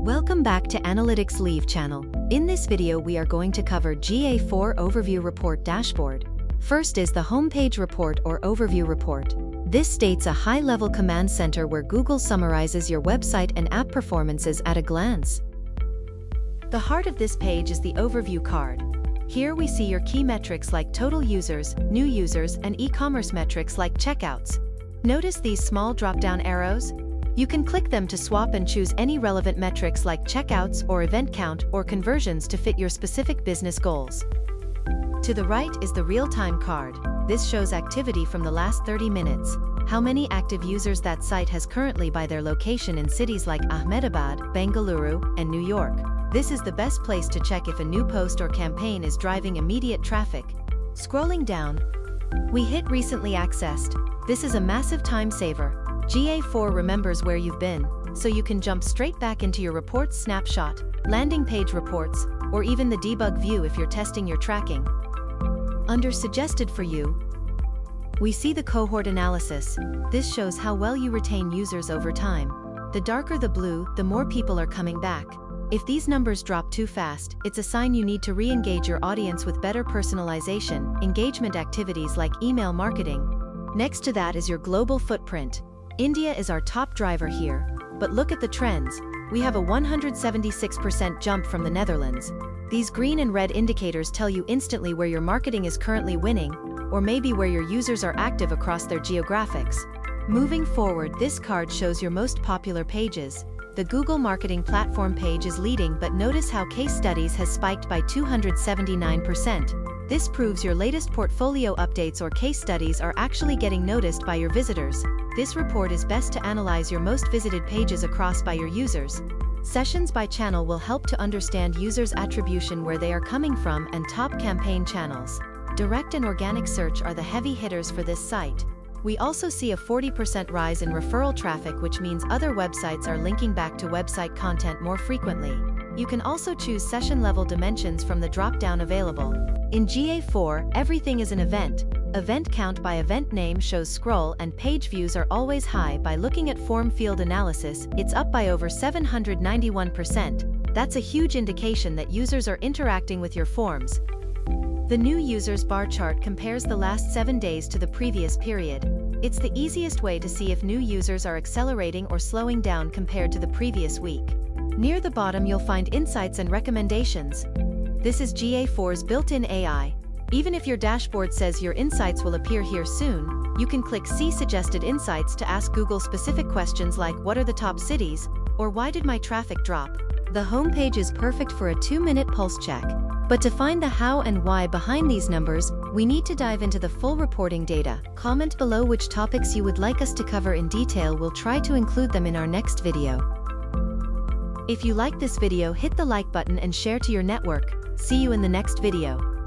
Welcome back to AnalyticsLiv channel. In this video we are going to cover GA4 Overview Report Dashboard. First is the Homepage Report or Overview Report. This states a high-level command center where Google summarizes your website and app performances at a glance. The heart of this page is the Overview card. Here we see your key metrics like total users, new users, and e-commerce metrics like checkouts. Notice these small drop-down arrows? You can click them to swap and choose any relevant metrics like checkouts or event count or conversions to fit your specific business goals. To the right is the Realtime card. This shows activity from the last 30 minutes, how many active users that site has currently by their location in cities like Ahmedabad, Bengaluru, and New York. This is the best place to check if a new post or campaign is driving immediate traffic. Scrolling down, we hit Recently Accessed. This is a massive time saver. GA4 remembers where you've been, so you can jump straight back into your reports snapshot, landing page reports, or even the debug view if you're testing your tracking. Under Suggested for You, we see the cohort analysis. This shows how well you retain users over time. The darker the blue, the more people are coming back. If these numbers drop too fast, it's a sign you need to re-engage your audience with better personalization, engagement activities like email marketing. Next to that is your global footprint. India is our top driver here, but look at the trends. We have a 176% jump from the Netherlands. These green and red indicators tell you instantly where your marketing is currently winning, or maybe where your users are active across their geographics. Moving forward, this card shows your most popular pages. The Google Marketing Platform page is leading, but notice how case studies has spiked by 279%. This proves your latest portfolio updates or case studies are actually getting noticed by your visitors. This report is best to analyze your most visited pages across by your users. Sessions by channel will help to understand users' attribution, where they are coming from, and top campaign channels. Direct and organic search are the heavy hitters for this site. We also see a 40% rise in referral traffic, which means other websites are linking back to website content more frequently. You can also choose session-level dimensions from the drop-down available. In GA4, everything is an event. Event count by event name shows scroll and page views are always high. By looking at form field analysis, it's up by over 791%. That's a huge indication that users are interacting with your forms. The new users bar chart compares the last 7 days to the previous period. It's the easiest way to see if new users are accelerating or slowing down compared to the previous week. Near the bottom you'll find insights and recommendations. This is GA4's built-in AI. Even if your dashboard says your insights will appear here soon, you can click See Suggested Insights to ask Google specific questions like what are the top cities, or why did my traffic drop? The homepage is perfect for a 2-minute pulse check. But to find the how and why behind these numbers, we need to dive into the full reporting data. Comment below which topics you would like us to cover in detail. We'll try to include them in our next video. If you like this video, hit the like button and share to your network. See you in the next video.